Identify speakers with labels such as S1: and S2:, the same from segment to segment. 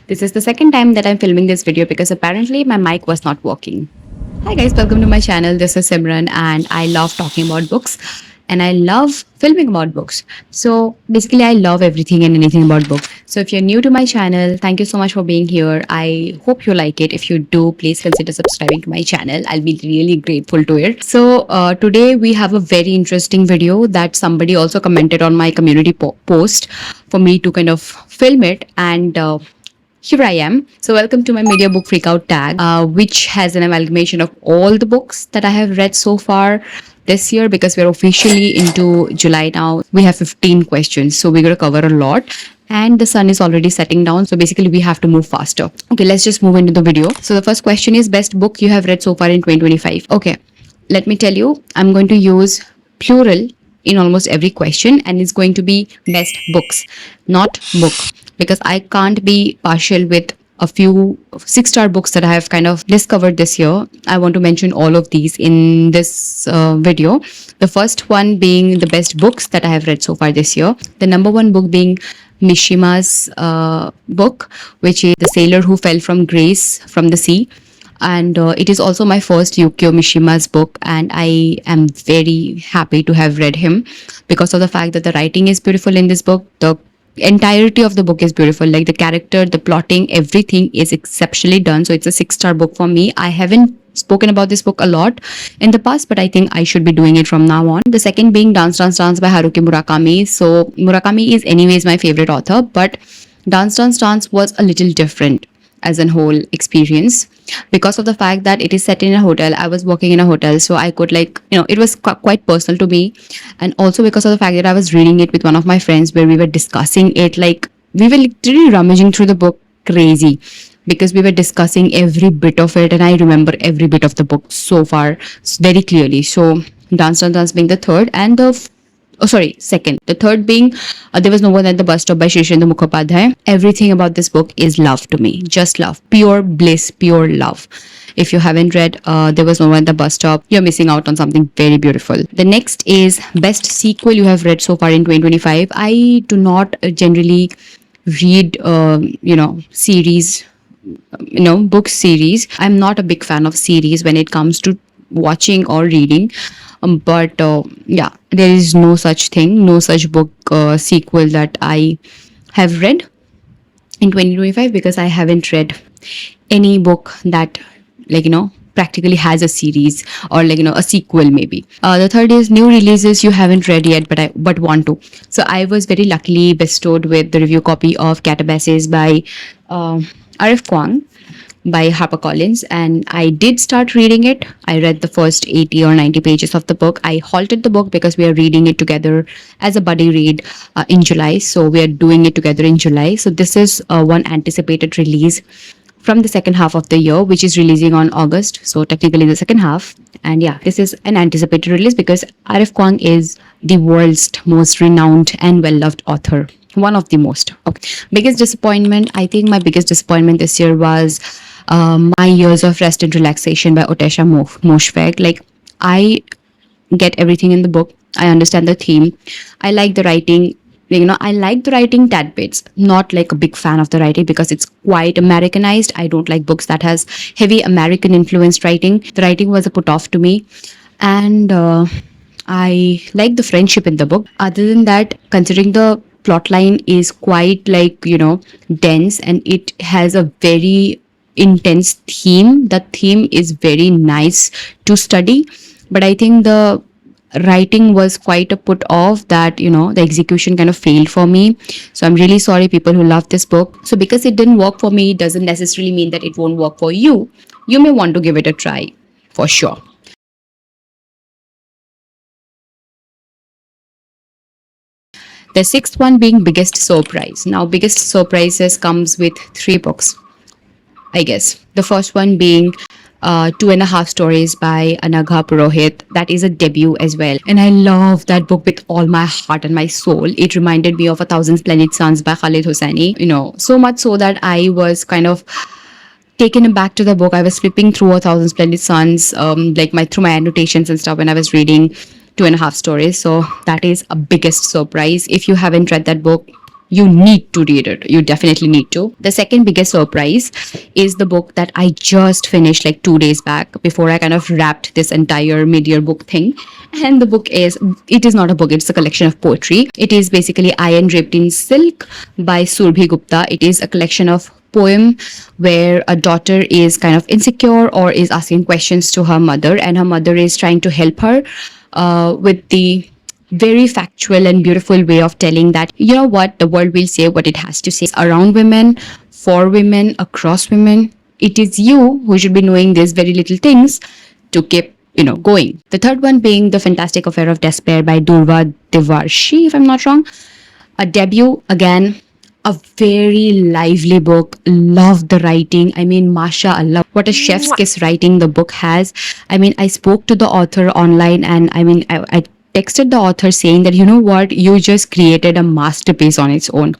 S1: This is the second time that I'm filming this video because apparently my mic was not working. Hi guys, welcome to my channel. This is Simran and I love talking about books and I love filming about books. So basically I love everything and anything about books. So if you're new to my channel, thank you so much for being here. I hope you like it. If you do, please consider subscribing to my channel. I'll be really grateful to it. So today we have a very interesting video that somebody also commented on my community post for me to kind of film it and here I am. So, welcome to my media book freakout tag, which has an amalgamation of all the books that I have read so far this year because we're officially into July now. We have 15 questions, so we're going to cover a lot. And the sun is already setting down, so basically, we have to move faster. Okay, let's just move into the video. So, the first question is best book you have read so far in 2025. Okay, let me tell you, I'm going to use plural in almost every question, and it's going to be best books, not book, because I can't be partial with a few 6-star books that I have kind of discovered this year. I want to mention all of these in this video. The first one being the best books that I have read so far this year. The number one book being Mishima's book, which is The Sailor Who Fell from Grace from the Sea. And it is also my first Yukio Mishima's book, and I am very happy to have read him because of the fact that the writing is beautiful in this book. The entirety of the book is beautiful, like the character, the plotting, everything is exceptionally done. So it's a 6-star book for me. I haven't spoken about this book a lot in the past, but I think I should be doing it from now on. The second being Dance Dance Dance by Haruki Murakami. So Murakami is anyways my favorite author, but Dance Dance Dance was a little different as a whole experience because of the fact that it is set in a hotel. I was working in a hotel, so I could it was quite personal to me, and also because of the fact that I was reading it with one of my friends where we were discussing it, like we were literally rummaging through the book crazy because we were discussing every bit of it, and I remember every bit of the book so far very clearly. So Dance Dance Dance being the third, and second. The third being There Was No One at the Bus Stop by Shishendra Mukhopadhyay. Everything about this book is love to me. Just love. Pure bliss, pure love. If you haven't read There Was No One at the Bus Stop, you're missing out on something very beautiful. The next is best sequel you have read so far in 2025. I do not generally read, series, book series. I'm not a big fan of series when it comes to watching or reading. But there is no such thing, no such book sequel that I have read in 2025 because I haven't read any book that practically has a series or a sequel maybe. The third is new releases you haven't read yet but want to. So I was very luckily bestowed with the review copy of Catabasis by R.F. Kuang by HarperCollins, and I did start reading it. I read the first 80 or 90 pages of the book. I halted the book because we are reading it together as a buddy read in July. So we are doing it together in July. So this is one anticipated release from the second half of the year, which is releasing on August. So technically the second half. And yeah, this is an anticipated release because R.F. Kuang is the world's most renowned and well-loved author. One of the most. Okay. Biggest disappointment. I think my biggest disappointment this year was My Years of Rest and Relaxation by Otesha Moshfegh. Like, I get everything in the book. I understand the theme. I like the writing. I like the writing tad bits. Not like a big fan of the writing because it's quite Americanized. I don't like books that has heavy American influenced writing. The writing was a put off to me. And I like the friendship in the book. Other than that, considering the plotline is quite dense and it has a very intense theme. The theme is very nice to study, but I think the writing was quite a put off that the execution kind of failed for me. So I'm really sorry people who love this book. So because it didn't work for me doesn't necessarily mean that it won't work for you. You may want to give it a try for sure. The sixth one being biggest surprise. Now biggest surprises comes with 3 books, I guess. The first one being 2.5 Stories by Anagha Purohit. That is a debut as well. And I love that book with all my heart and my soul. It reminded me of 1,000 Splendid Suns by Khalid Hosseini. So much so that I was kind of taken aback to the book. I was flipping through 1,000 Splendid Suns, through my annotations and stuff when I was reading 2.5 Stories. So that is a biggest surprise. If you haven't read that book, You need to read it. You definitely need to. The second biggest surprise is the book that I just finished like 2 days back before I kind of wrapped this entire mid-year book thing. And the book is, it is not a book, it's a collection of poetry. It is basically I Am Draped in Silk by Surbhi Gupta. It is a collection of poem where a daughter is kind of insecure or is asking questions to her mother, and her mother is trying to help her with the very factual and beautiful way of telling that, you know what, the world will say what it has to say around women, for women, across women. It is you who should be knowing these very little things to keep, going. The third one being The Fantastic Affair of Despair by Durva Devarshi, if I'm not wrong. A debut, again, a very lively book. Love the writing. I mean, Masha Allah, what a chef's kiss writing the book has. I mean, I spoke to the author online, and I texted the author saying that, you know what, you just created a masterpiece on its own.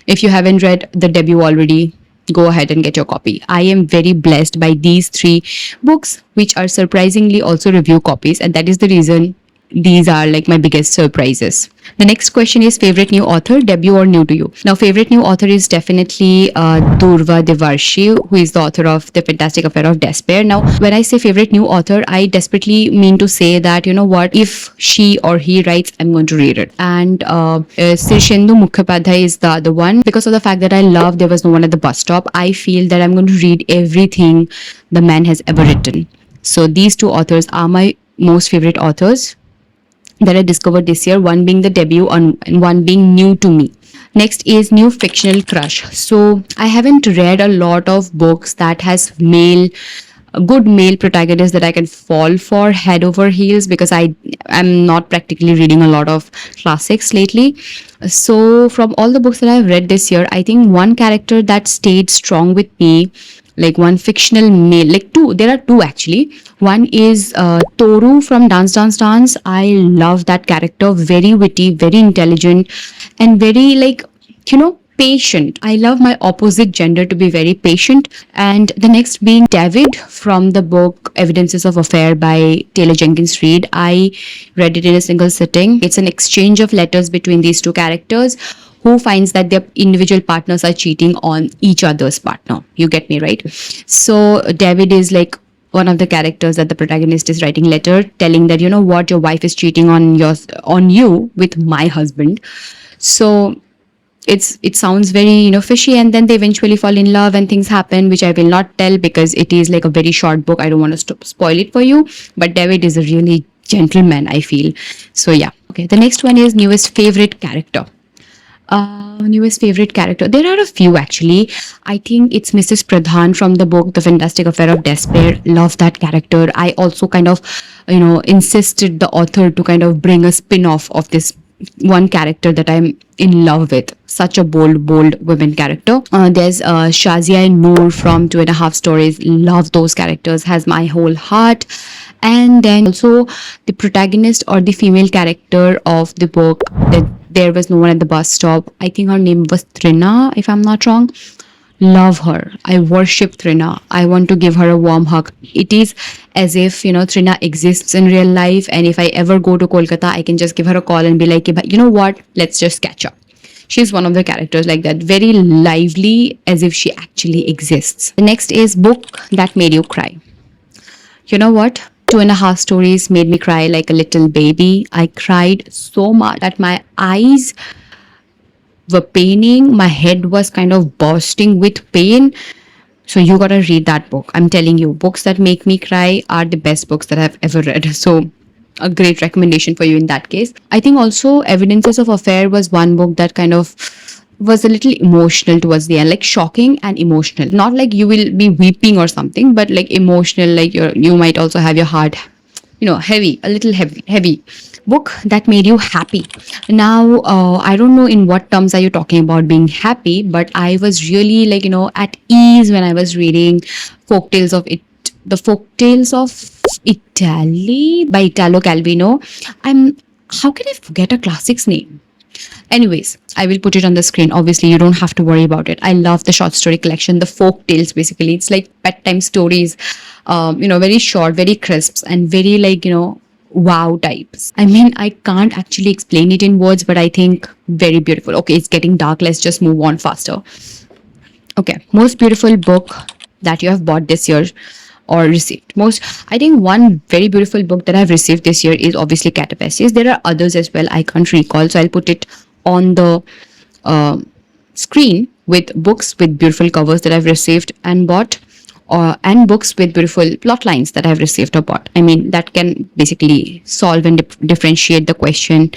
S1: If you haven't read the debut already, go ahead and get your copy. I am very blessed by these three books, which are surprisingly also review copies, and that is the reason these are like my biggest surprises. The next question is favorite new author, debut or new to you. Now, favorite new author is definitely Durva Devarshi, who is the author of The Fantastic Affair of Despair. Now, when I say favorite new author, I desperately mean to say that, you know what, if she or he writes, I'm going to read it. And Sirshendu Mukhopadhyay is the other one. Because of the fact that I love There Was No One at the Bus Stop, I feel that I'm going to read everything the man has ever written. So these two authors are my most favorite authors that I discovered this year, one being the debut and one being new to me. Next is new fictional crush. So I haven't read a lot of books that has good male protagonists that I can fall for head over heels, because I am not practically reading a lot of classics lately. So from all the books that I've read this year, I think one character that stayed strong with me, like one fictional male, like two, there are two actually. One is Toru from Dance Dance Dance. I love that character, very witty, very intelligent, and very patient. I love my opposite gender to be very patient. And the next being David from the book Evidences of Affair by Taylor Jenkins Reid. I read it in a single sitting. It's an exchange of letters between these two characters who finds that their individual partners are cheating on each other's partner. You get me, right? So David is like one of the characters that the protagonist is writing letter telling that, you know what, your wife is cheating on you with my husband. So it sounds very fishy, and then they eventually fall in love and things happen, which I will not tell because it is like a very short book. I don't want to spoil it for you, but David is a really gentleman, I feel. So yeah. Okay, the next one is newest favorite character. Newest favorite character, there are a few actually. I think it's Mrs. Pradhan from the book The Fantastic Affair of Despair. Love that character. I also kind of insisted the author to kind of bring a spin-off of this one character that I'm in love with. Such a bold women character. There's Shazia and Noor from 2.5 Stories. Love those characters, has my whole heart. And then also the protagonist or the female character of the book that There Was No One at the Bus Stop. I think her name was Trina, if I'm not wrong. Love her. I worship Trina. I want to give her a warm hug. It is as if, Trina exists in real life. And if I ever go to Kolkata, I can just give her a call and be like, you know what? Let's just catch up. She's one of the characters like that. Very lively, as if she actually exists. The next is book that made you cry. You know what? 2.5 Stories made me cry like a little baby. I cried so much that my eyes were paining. My head was kind of bursting with pain. So you gotta read that book. I'm telling you, books that make me cry are the best books that I've ever read. So a great recommendation for you in that case. I think also Evidences of Affair was one book that kind of was a little emotional towards the end, like shocking and emotional. Not like you will be weeping or something, but like emotional, like you might also have your heart, heavy, a little heavy. Book that made you happy. Now, I don't know in what terms are you talking about being happy, but I was really at ease when I was reading Folktales of Italy by Italo Calvino. How can I forget a classic's name? Anyways, I will put it on the screen. Obviously, you don't have to worry about it. I love the short story collection, the folk tales basically. It's like bedtime stories, very short, very crisp, and very wow types. I mean, I can't actually explain it in words, but I think very beautiful. Okay, it's getting dark. Let's just move on faster. Okay, most beautiful book that you have bought this year or received. Most, I think one very beautiful book that I've received this year is obviously Catapesis. There are others as well. I can't recall, so I'll put it on the uh, screen with books with beautiful covers that I've received and bought, and books with beautiful plot lines that I've received or bought. I mean, that can basically solve and differentiate the question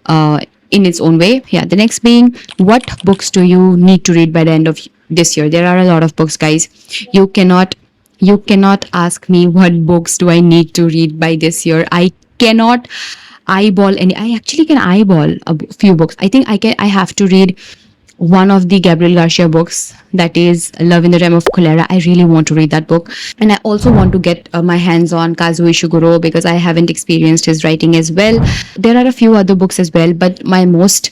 S1: uh, in its own way. Yeah, the next being, what books do you need to read by the end of this year? There are a lot of books, guys. You cannot you cannot ask me what books do I need to read by this year. I cannot eyeball any. I actually can eyeball a few books. I think I have to read one of the Gabriel Garcia books, that is Love in the Realm of Cholera. I really want to read that book. And I also want to get my hands on Kazuo Ishiguro because I haven't experienced his writing as well. There are a few other books as well, but my most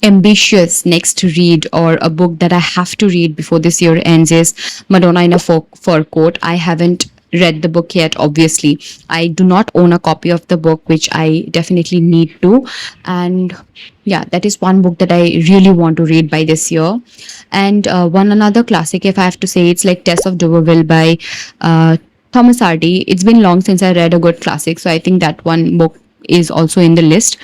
S1: ambitious next read or a book that I have to read before this year ends is Madonna in a Fur Coat. I haven't read the book yet, obviously. I do not own a copy of the book, which I definitely need to. And yeah, that is one book that I really want to read by this year. And one another classic, if I have to say, it's like Tess of D'Urberville by Thomas Hardy. It's been long since I read a good classic, so I think that one book is also in the list.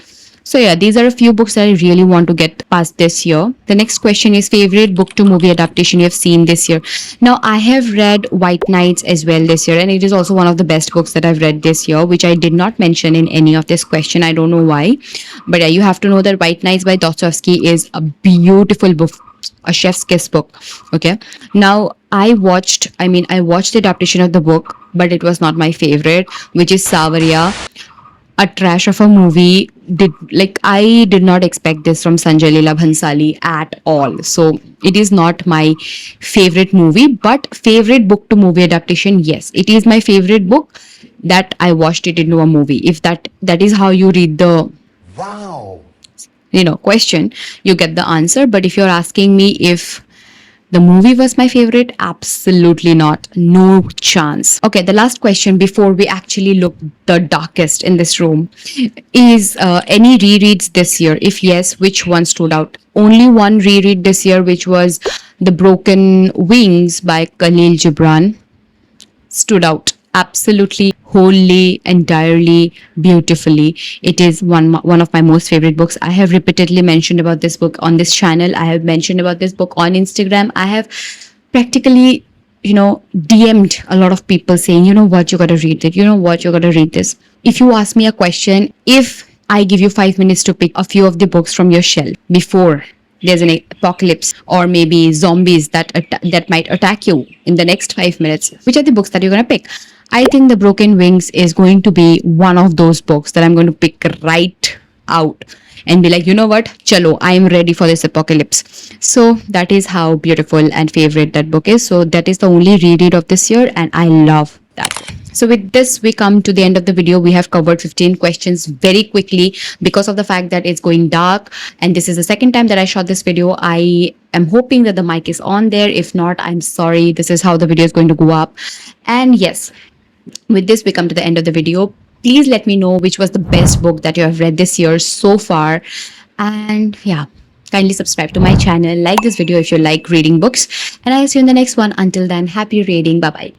S1: So yeah, these are a few books that I really want to get past this year. The next question is favorite book to movie adaptation you have seen this year. Now I have read White Nights as well this year, and it is also one of the best books that I've read this year, which I did not mention in any of this question. I don't know why, but yeah, you have to know that White Nights by Dostoevsky is a beautiful book, a chef's kiss book. Okay, now I watched the adaptation of the book, but it was not my favorite, which is Savaria, a trash of a movie. I did not expect this from Sanjay Leela Bhansali at all. So it is not my favorite movie, but favorite book to movie adaptation, yes, it is my favorite book that I watched it into a movie. If that is how you read the
S2: Wow.
S1: question, you get the answer. But if you're asking me if the movie was my favorite, absolutely not. No chance. Okay, the last question before we actually look the darkest in this room is any rereads this year? If yes, which one stood out? Only one reread this year, which was The Broken Wings by Khalil Gibran, stood out absolutely, wholly, entirely, beautifully. It is one of my most favorite books. I have repeatedly mentioned about this book on this channel. I have mentioned about this book on Instagram. I have practically DM'd a lot of people saying, you know what, you gotta read it, you know what, you gotta read this. If you ask me a question, if I give you 5 minutes to pick a few of the books from your shelf before there's an apocalypse or maybe zombies that might attack you in the next 5 minutes, which are the books that you're going to pick? I think The Broken Wings is going to be one of those books that I'm going to pick right out and be like, you know what, chalo, I'm ready for this apocalypse. So that is how beautiful and favorite that book is. So that is the only reread of this year, and I love that. So with this, we come to the end of the video. We have covered 15 questions very quickly because of the fact that it's going dark. And this is the second time that I shot this video. I am hoping that the mic is on there. If not, I'm sorry. This is how the video is going to go up. And yes, with this, we come to the end of the video. Please let me know which was the best book that you have read this year so far. And yeah, kindly subscribe to my channel. Like this video if you like reading books. And I'll see you in the next one. Until then, happy reading. Bye-bye.